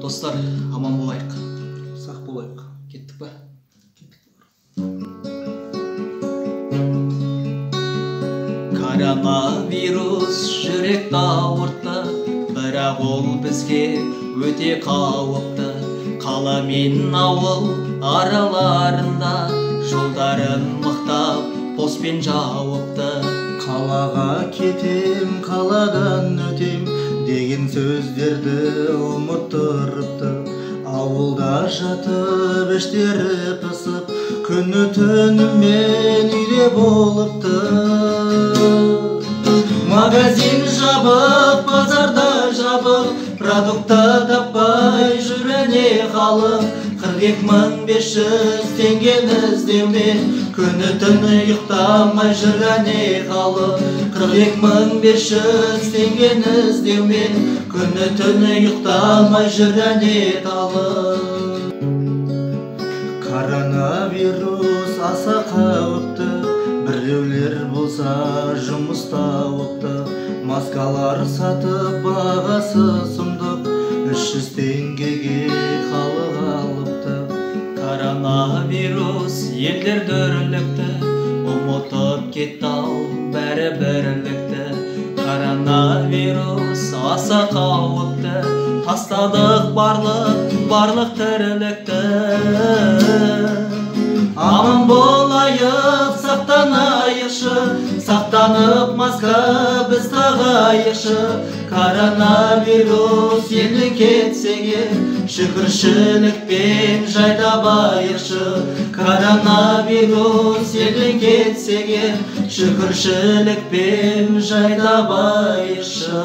Достар, аман болайық. Сақ болайық. Кеттік па? Коронавирус жүректі ауыртты, бірақ ол бізге өте қауіпті. Қала мен ауыл араларында жолдарын мықтап поспен жауыпты. Қалаға кетем, қаладан өтем деген сөздерді ұмыттырыпты. Ауылда жатып іштері пысып, күні түнімен үйде болыпты. Магазин жабық, базарда жабық, продукты таппай жүрене халық. 42.500 теңгені іздеумен күні түні ұйықтамай жүргене халық. 42.500 теңгені іздеумен күні түні ұйықтамай жүргене халық. Коронавирус аса қауіпті, біреулер болса жұмыста опты. Маскалар сатып бағасы сұмдық, 300 теңгеге халық алыпты. Коронавирус елдер дүрлікті, ұмытып кетті-ау бәрі бірлікті. Коронавирус аса қауіпті, тастадық барлық тірлікті. Аман болайық, сақтанайықшы, сақтанып маска біз тағайықшы. Коронавирус елден кетсеге, шүкіршілікпен жайдабайықшы. Коронавирус елден кетсеге, шүкіршілікпен жайдабайықшы.